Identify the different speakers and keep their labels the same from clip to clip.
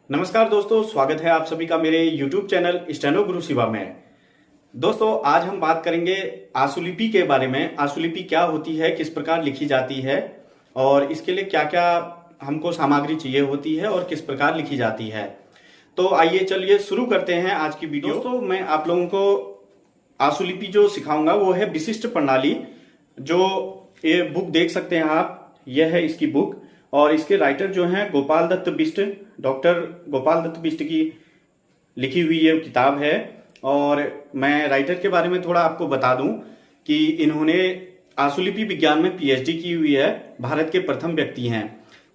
Speaker 1: नमस्कार दोस्तों, स्वागत है आप सभी का मेरे YouTube चैनल स्टेनो गुरु शिवा में। दोस्तों, आज हम बात करेंगे आशुलिपि के बारे में। आशुलिपि क्या होती है, किस प्रकार लिखी जाती है और इसके लिए क्या क्या हमको सामग्री चाहिए होती है और किस प्रकार लिखी जाती है। तो आइए चलिए शुरू करते हैं आज की वीडियो। दोस्तों, मैं आप लोगों को आशुलिपि जो सिखाऊंगा वो है विशिष्ट प्रणाली। जो ये बुक देख सकते हैं आप, यह है इसकी बुक और इसके राइटर जो हैं गोपाल दत्त बिष्ट, डॉक्टर गोपाल दत्त बिष्ट की लिखी हुई ये किताब है। और मैं राइटर के बारे में थोड़ा आपको बता दूं कि इन्होंने आशुलिपि विज्ञान में पीएचडी की हुई है, भारत के प्रथम व्यक्ति हैं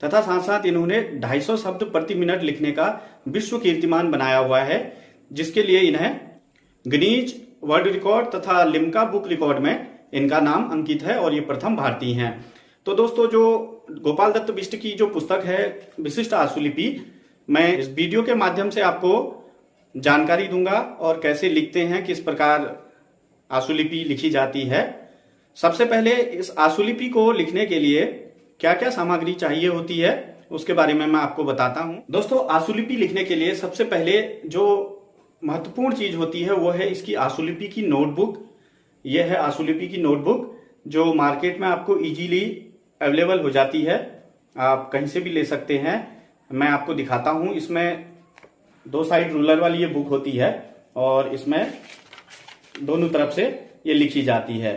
Speaker 1: तथा साथ साथ इन्होंने 250 शब्द प्रति मिनट लिखने का विश्व कीर्तिमान बनाया हुआ है, जिसके लिए इन्हें गिनीज वर्ल्ड रिकॉर्ड तथा लिम्का बुक रिकॉर्ड में इनका नाम अंकित है और ये प्रथम भारतीय हैं। तो दोस्तों, जो गोपाल दत्त बिष्ट की जो पुस्तक है विशिष्ट आशुलिपि, मैं इस वीडियो के माध्यम से आपको जानकारी दूंगा और कैसे लिखते हैं, किस प्रकार आशुलिपि लिखी जाती है। सबसे पहले इस आशुलिपि को लिखने के लिए क्या क्या सामग्री चाहिए होती है उसके बारे में मैं आपको बताता हूं। दोस्तों, आशुलिपि लिखने के लिए सबसे पहले जो महत्वपूर्ण चीज होती है वो है इसकी आशुलिपि की नोटबुक। यह है आशुलिपि की नोटबुक जो मार्केट में आपको इजीली अवेलेबल हो जाती है, आप कहीं से भी ले सकते हैं। मैं आपको दिखाता हूं। इसमें 2 साइड रूलर वाली ये बुक होती है और इसमें दोनों तरफ से ये लिखी जाती है।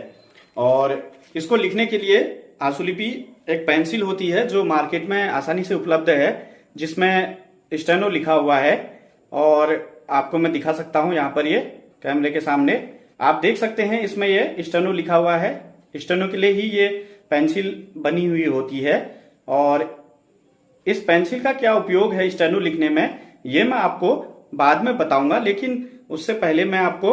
Speaker 1: और इसको लिखने के लिए आशुलिपि एक पेंसिल होती है जो मार्केट में आसानी से उपलब्ध है, जिसमें स्टेनो लिखा हुआ है। और आपको मैं दिखा सकता हूं, यहाँ पर ये कैमरे के सामने आप देख सकते हैं, इसमें ये स्टेनो लिखा हुआ है। स्टेनो के लिए ही ये पेंसिल बनी हुई होती है। और इस पेंसिल का क्या उपयोग है स्टेनो लिखने में, ये मैं आपको बाद में बताऊंगा, लेकिन उससे पहले मैं आपको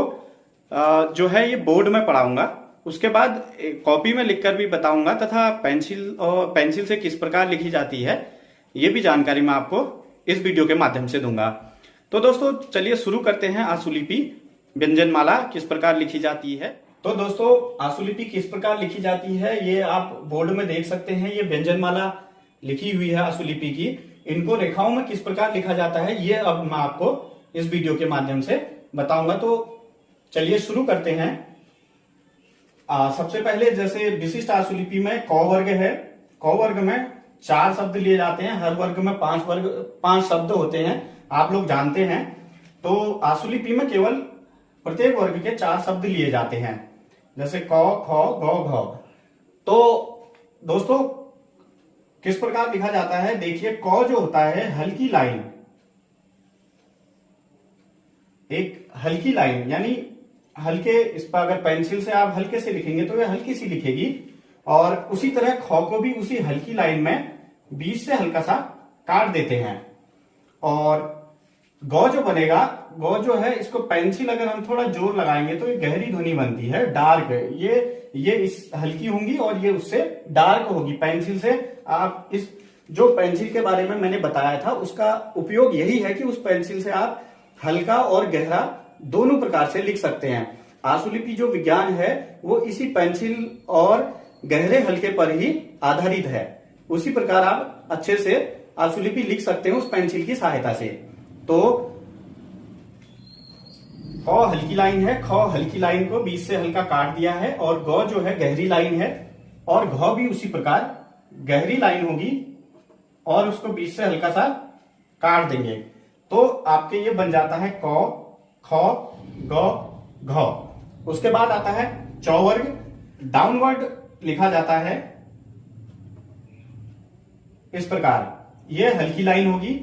Speaker 1: जो है ये बोर्ड में पढ़ाऊंगा। उसके बाद कॉपी में लिखकर भी बताऊंगा तथा पेंसिल से किस प्रकार लिखी जाती है ये भी जानकारी मैं आपको इस वीडियो के माध्यम से दूंगा। तो दोस्तों, चलिए शुरू करते हैं। आशुलिपि व्यंजनमाला किस प्रकार लिखी जाती है। तो दोस्तों, आशुलिपि किस प्रकार लिखी जाती है ये आप बोर्ड में देख सकते हैं। ये व्यंजनमाला लिखी हुई है आशुलिपि की। इनको रेखाओं में किस प्रकार लिखा जाता है ये अब मैं आपको इस वीडियो के माध्यम से बताऊंगा। तो चलिए शुरू करते हैं। सबसे पहले जैसे विशिष्ट आशुलिपि में क वर्ग है। क वर्ग में 4 शब्द लिए जाते हैं, हर वर्ग में 5 शब्द होते हैं, आप लोग जानते हैं। तो आशुलिपि में केवल प्रत्येक वर्ग के 4 शब्द लिए जाते हैं, जैसे क, ख, ग, घ। तो दोस्तों, किस प्रकार लिखा जाता है देखिए। क जो होता है हल्की लाइन, एक हल्की लाइन यानी हल्के, इस पर अगर पेंसिल से आप हल्के से लिखेंगे तो ये हल्की सी लिखेगी। और उसी तरह ख को भी उसी हल्की लाइन में बीच से हल्का सा काट देते हैं। और ग जो बनेगा, ग जो है इसको पेंसिल अगर हम थोड़ा जोर लगाएंगे तो ये गहरी ध्वनि बनती है, डार्क। ये इस हल्की होंगी और ये उससे डार्क होगी। पेंसिल से आप इस जो पेंसिल के बारे में मैंने बताया था उसका उपयोग यही है कि उस पेंसिल से आप हल्का और गहरा दोनों प्रकार से लिख सकते हैं। आशुलिपि जो विज्ञान है वो इसी पेंसिल और गहरे हल्के पर ही आधारित है। उसी प्रकार आप अच्छे से आशुलिपि लिख सकते हैं उस पेंसिल की सहायता से। तो ख हल्की लाइन है, ख हल्की लाइन को बीच से हल्का काट दिया है। और ग जो है गहरी लाइन है और घ भी उसी प्रकार गहरी लाइन होगी और उसको बीच से हल्का सा काट देंगे। तो आपके ये बन जाता है क, ख, ग, घ। उसके बाद आता है चौवर्ग। डाउनवर्ड लिखा जाता है इस प्रकार, ये हल्की लाइन होगी।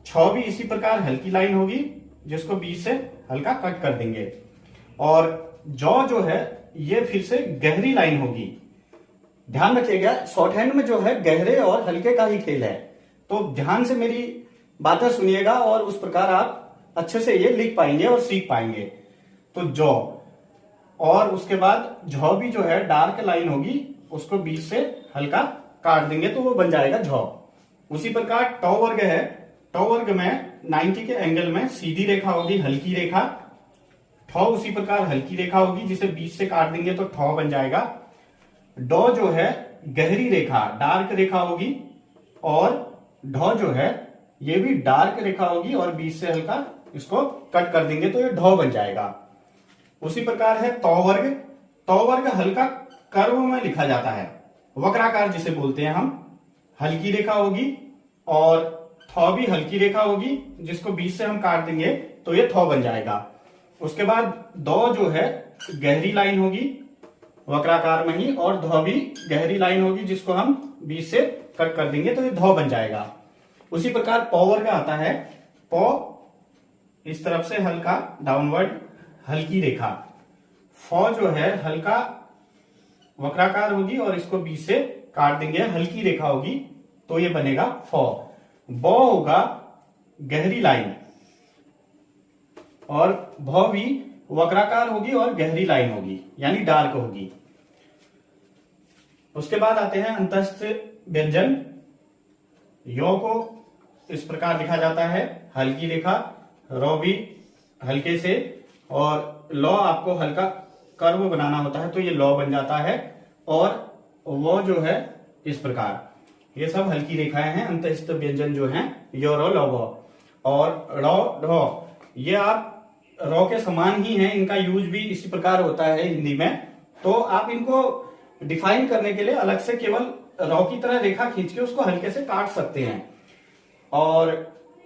Speaker 1: छ भी इसी प्रकार हल्की लाइन होगी जिसको बीच से हल्का कट कर देंगे। और जौ जो है ये फिर से गहरी लाइन होगी। ध्यान रखिएगा, शॉर्ट हैंड में जो है गहरे और हल्के का ही खेल है। तो ध्यान से मेरी बातें सुनिएगा और उस प्रकार आप अच्छे से ये लिख पाएंगे और सीख पाएंगे। तो जौ, और उसके बाद झ भी जो है डार्क लाइन होगी, उसको बीच से हल्का काट देंगे तो वो बन जाएगा झ। उसी प्रकार टौ वर्ग है। टौ वर्ग में 90 के एंगल में सीधी रेखा होगी, हल्की रेखा। ठ उसी प्रकार हल्की रेखा होगी जिसे बीच से काट देंगे तो ठ बन जाएगा। डॉ जो है गहरी रेखा, डार्क रेखा होगी। और ढ जो है ये भी डार्क रेखा होगी और बीच से हल्का इसको कट कर देंगे तो ये ढौ बन जाएगा। उसी प्रकार है तौवर्ग। तौवर्ग हल्का कर्व में लिखा जाता है, वक्राकार जिसे बोलते हैं हम। हल्की रेखा होगी और थौ भी हल्की रेखा होगी, जिसको बीच से हम काट देंगे तो ये थौ बन जाएगा। उसके बाद दौ जो है गहरी लाइन होगी वक्राकार में ही, और धौ भी गहरी लाइन होगी, जिसको हम बीच से कट कर देंगे तो ये धौ बन जाएगा। उसी प्रकार पौ वर्ग आता है। पौ इस तरफ से हल्का डाउनवर्ड हल्की रेखा। फौ जो है हल्का वक्राकार होगी और इसको बीच से काट देंगे, हल्की रेखा होगी तो ये बनेगा फौ। बौ होगा गहरी लाइन और भौ भी वक्राकार होगी और गहरी लाइन होगी, यानी डार्क होगी। उसके बाद आते हैं अंतस्थ व्यंजन। यो को इस प्रकार लिखा जाता है, हल्की रेखा, रौ भी हल्के से, और लौ आपको हल्का कर्व बनाना होता है तो ये लौ बन जाता है, और वो जो है इस प्रकार। ये सब हल्की रेखाएं हैं अंतस्थ व्यंजन जो हैं, यो रो लौ वो। और रो ढो ये आप रौ के समान ही हैं, इनका यूज भी इसी प्रकार होता है हिंदी में। तो आप इनको डिफाइन करने के लिए अलग से केवल रौ की तरह रेखा खींच के उसको हल्के से काट सकते हैं। और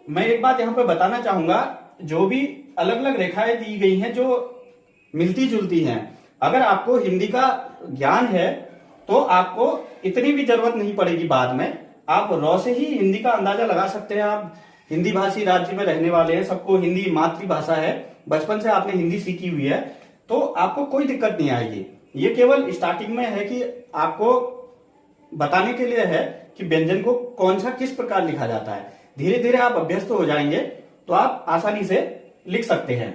Speaker 1: मैं एक बात यहां पे बताना चाहूंगा, जो भी अलग अलग रेखाएं दी गई हैं जो मिलती जुलती हैं, अगर आपको हिंदी का ज्ञान है तो आपको इतनी भी जरूरत नहीं पड़ेगी बाद में। आप रौ से ही हिंदी का अंदाजा लगा सकते हैं। आप हिंदी भाषी राज्य में रहने वाले हैं, सबको हिंदी मातृभाषा है, बचपन से आपने हिंदी सीखी हुई है, तो आपको कोई दिक्कत नहीं आएगी। ये केवल स्टार्टिंग में है कि आपको बताने के लिए है कि व्यंजन को कौन सा किस प्रकार लिखा जाता है। धीरे धीरे आप अभ्यस्त हो जाएंगे तो आप आसानी से लिख सकते हैं।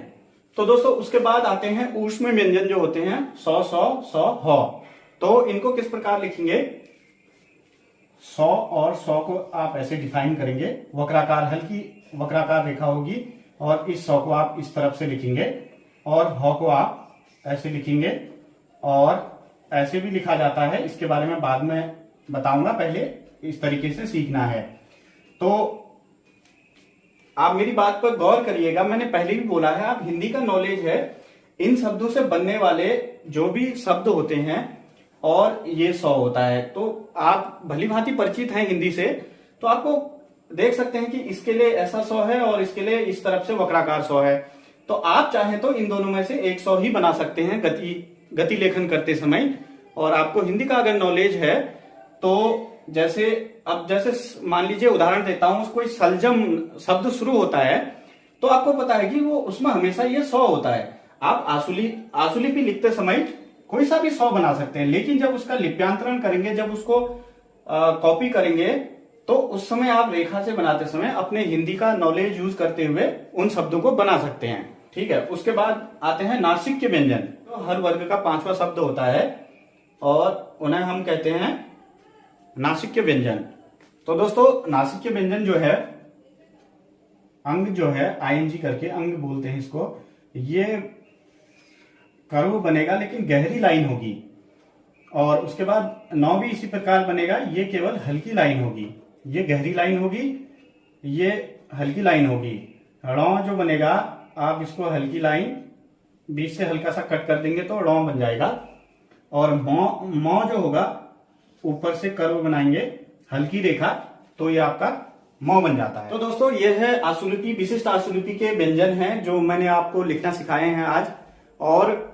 Speaker 1: तो दोस्तों उसके बाद आते हैं ऊष्म व्यंजन जो होते हैं, सौ सौ सौ हौ। तो इनको किस प्रकार लिखेंगे? सौ और सौ को आप ऐसे डिफाइन करेंगे, वक्राकार हल्की वक्राकार रेखा होगी और इस सौ को आप इस तरफ से लिखेंगे और हौ को आप ऐसे लिखेंगे, और ऐसे भी लिखा जाता है, इसके बारे में बाद में बताऊंगा, पहले इस तरीके से सीखना है। तो आप मेरी बात पर गौर करिएगा, मैंने पहले भी बोला है, आप हिंदी का नॉलेज है, इन शब्दों से बनने वाले जो भी शब्द होते हैं और ये सौ होता है, तो आप भली भांति परिचित हैं हिंदी से, तो आपको देख सकते हैं कि इसके लिए ऐसा सौ है और इसके लिए इस तरफ से वक्राकार सौ है। तो आप चाहें तो इन दोनों में से एक सौ ही बना सकते हैं गति लेखन करते समय। और आपको हिंदी का अगर नॉलेज है तो जैसे मान लीजिए उदाहरण देता हूं, कोई सलजम शब्द शुरू होता है तो आपको पता है कि वो उसमें हमेशा ये सौ होता है। आप आशुलिपि लिखते समय कोई सा भी सौ बना सकते हैं, लेकिन जब उसका लिप्यांतरण करेंगे, जब उसको कॉपी करेंगे, तो उस समय आप रेखा से बनाते समय अपने हिंदी का नॉलेज यूज करते हुए उन शब्दों को बना सकते हैं। ठीक है। उसके बाद आते हैं नासिक के व्यंजन। तो हर वर्ग का 5वां शब्द होता है और उन्हें हम कहते हैं नासिक के व्यंजन। तो दोस्तों नासिक के व्यंजन जो है, अंग जो है आईएनजी करके अंग बोलते हैं इसको, ये कर्व बनेगा लेकिन गहरी लाइन होगी। और उसके बाद नौ भी इसी प्रकार बनेगा, ये केवल हल्की लाइन होगी, ये गहरी लाइन होगी, ये हल्की लाइन होगी। ड़ौ जो बनेगा, आप इसको हल्की लाइन बीच से हल्का सा कट कर देंगे तो ड़ौ बन जाएगा। और मौ जो होगा, ऊपर से कर्व बनाएंगे हल्की रेखा, तो ये आपका मौ बन जाता है। तो दोस्तों ये है आशुलिपि, विशिष्ट आशुलिपि के व्यंजन हैं जो मैंने आपको लिखना सिखाए हैं आज। और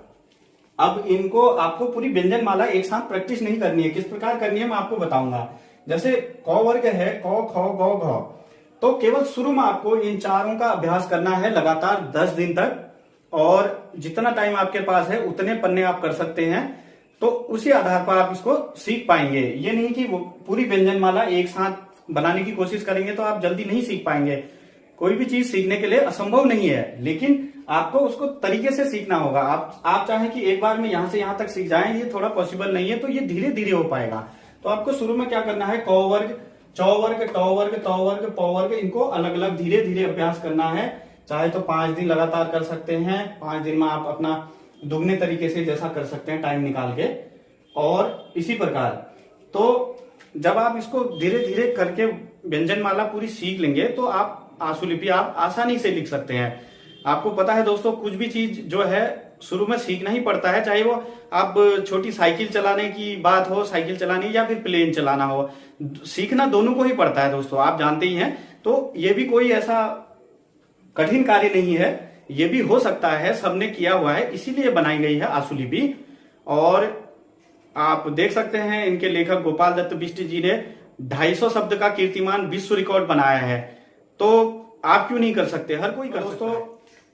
Speaker 1: अब इनको आपको पूरी व्यंजन माला एक साथ प्रैक्टिस नहीं करनी है, किस प्रकार करनी है मैं आपको बताऊंगा। जैसे क वर्ग है, क ख ग घ, तो केवल शुरू में आपको इन चारों का अभ्यास करना है लगातार 10 दिन तक, और जितना टाइम आपके पास है उतने पन्ने आप कर सकते हैं, तो उसी आधार पर आप इसको सीख पाएंगे। ये नहीं कि वो पूरी व्यंजन माला एक साथ बनाने की कोशिश करेंगे तो आप जल्दी नहीं सीख पाएंगे। कोई भी चीज सीखने के लिए असंभव नहीं है, लेकिन आपको उसको तरीके से सीखना होगा। आप चाहें कि एक बार में यहां से यहां तक सीख जाएं, ये थोड़ा पॉसिबल नहीं है, तो ये धीरे धीरे हो पाएगा। तो आपको शुरू में क्या करना है, क वर्ग, च वर्ग, ट वर्ग, त वर्ग, प वर्ग, इनको अलग अलग धीरे धीरे अभ्यास करना है। चाहे तो 5 दिन लगातार कर सकते हैं, 5 दिन में आप अपना दुगने तरीके से जैसा कर सकते हैं टाइम निकाल के, और इसी प्रकार। तो जब आप इसको धीरे धीरे करके व्यंजनमाला पूरी सीख लेंगे तो आप आशुलिपि आप आसानी से लिख सकते हैं। आपको पता है दोस्तों, कुछ भी चीज जो है शुरू में सीखना ही पड़ता है, चाहे वो आप छोटी साइकिल चलाने की बात हो, साइकिल चलानी या फिर प्लेन चलाना हो, सीखना दोनों को ही पड़ता है दोस्तों, आप जानते ही हैं। तो ये भी कोई ऐसा कठिन कार्य नहीं है, ये भी हो सकता है, सबने किया हुआ है, इसीलिए बनाई गई है आशुलिपि। और आप देख सकते हैं इनके लेखक गोपाल दत्त बिष्ट जी ने 250 शब्द का कीर्तिमान विश्व रिकॉर्ड बनाया है, तो आप क्यों नहीं कर सकते, हर कोई कर सकता है।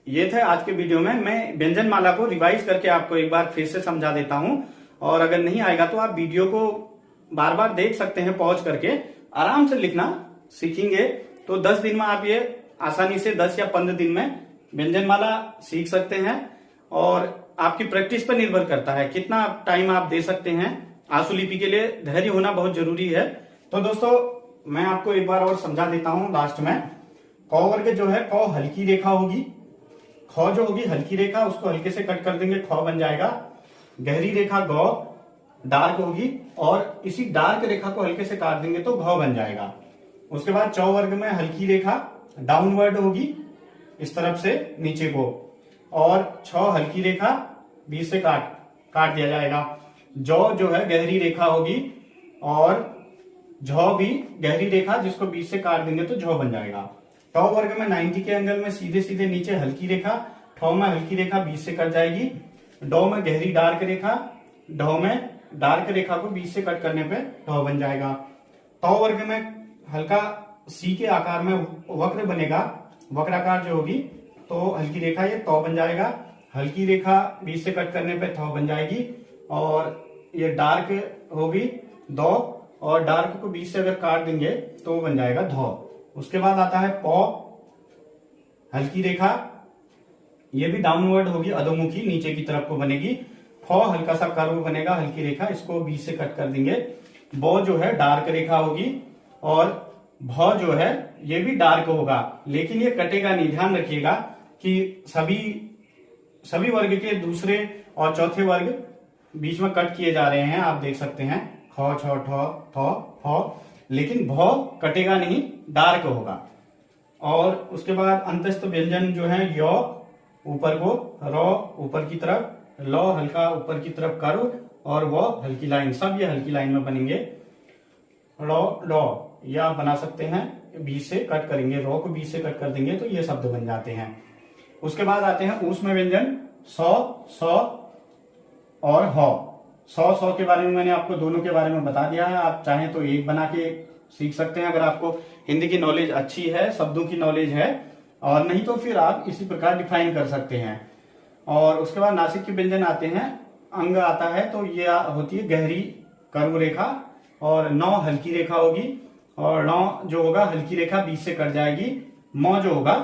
Speaker 1: ये थे आज के वीडियो में, मैं व्यंजनमाला को रिवाइज करके आपको एक बार फिर से समझा देता हूं, और अगर नहीं आएगा तो आप वीडियो को बार बार देख सकते हैं, पॉज करके आराम से लिखना सीखेंगे तो 10 दिन में आप ये आसानी से 10 या 15 दिन में व्यंजनमाला सीख सकते हैं। और आपकी प्रैक्टिस पर निर्भर करता है कितना टाइम आप दे सकते हैं। आशुलिपि के लिए धैर्य होना बहुत जरूरी है। तो दोस्तों मैं आपको एक बार और समझा देता हूं लास्ट में। क वर्ग जो है, क हल्की रेखा होगी, ख जो होगी हल्की रेखा, उसको हल्के से कट कर देंगे, ख बन जाएगा। गहरी रेखा ग डार्क होगी, और इसी डार्क रेखा को हल्के से काट देंगे तो घ बन जाएगा। उसके बाद च वर्ग में हल्की रेखा डाउनवर्ड होगी इस तरफ से नीचे को, और छ हल्की रेखा बीच से काट दिया जाएगा। जो है गहरी रेखा होगी, और झ भी गहरी रेखा जिसको बीच से काट देंगे तो झ बन जाएगा। ट वर्ग में 90 के एंगल में सीधे सीधे नीचे हल्की रेखा, ठ में हल्की रेखा बीच से कट जाएगी। ड में गहरी डार्क रेखा, ढ में डार्क रेखा को बीच से कट करने पे ढ बन जाएगा। त वर्ग में हल्का सी के आकार में वक्र बनेगा, वक्राकार जो होगी, तो हल्की रेखा ये त बन जाएगा। हल्की रेखा बीच से कट करने पे थ बन जाएगी, और ये डार्क होगी द, और डार्क को बीच से अगर काट देंगे तो बन जाएगा ध। उसके बाद आता है प हल्की रेखा, ये भी डाउनवर्ड होगी, अधोमुखी नीचे की तरफ को बनेगी। फ हल्का सा कर्व बनेगा, हल्की रेखा, इसको बीच से कट कर देंगे। ब जो है डार्क रेखा होगी, और भ जो है ये भी डार्क होगा, लेकिन ये कटेगा नहीं। ध्यान रखिएगा कि सभी वर्ग के दूसरे और चौथे वर्ग बीच में कट किए जा रहे हैं, आप देख सकते हैं, ख छ ठ थ फ, लेकिन भ कटेगा नहीं, डार्क होगा। और उसके बाद अंतस्थ व्यंजन जो है य ऊपर को, र ऊपर की तरफ, ल हल्का ऊपर की तरफ कर्व, और व हल्की लाइन, सब ये हल्की लाइन में बनेंगे। ड ये आप बना सकते हैं, बीच से कट करेंगे, रो को बीच से कट कर देंगे तो ये शब्द बन जाते हैं। उसके बाद आते हैं ऊष्म व्यंजन स, और ह। स के बारे में मैंने आपको दोनों के बारे में बता दिया है, आप चाहें तो एक बना के सीख सकते हैं अगर आपको हिंदी की नॉलेज अच्छी है, शब्दों की नॉलेज है, और नहीं तो फिर आप इसी प्रकार डिफाइन कर सकते हैं। और उसके बाद नासिक के व्यंजन आते हैं, अंग आता है, तो ये होती है गहरी कर्व रेखा, और नौ हल्की रेखा होगी, और नौ जो होगा हल्की रेखा बीच से कट जाएगी। म जो होगा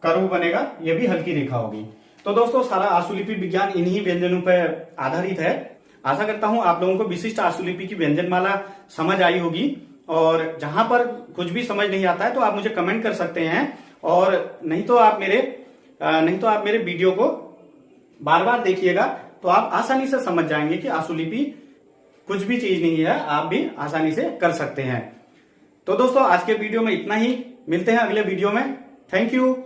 Speaker 1: कर्व बनेगा, ये भी हल्की रेखा होगी। तो दोस्तों सारा आशुलिपि विज्ञान इन्हीं व्यंजनों पर आधारित है। आशा करता हूं आप लोगों को विशिष्ट आशुलिपि की व्यंजनमाला समझ आई होगी, और जहां पर कुछ भी समझ नहीं आता है तो आप मुझे कमेंट कर सकते हैं, और नहीं तो आप मेरे वीडियो को बार बार देखिएगा, तो आप आसानी से समझ जाएंगे कि आशुलिपि कुछ भी चीज नहीं है, आप भी आसानी से कर सकते हैं। तो दोस्तों आज के वीडियो में इतना ही, मिलते हैं अगले वीडियो में। Thank you.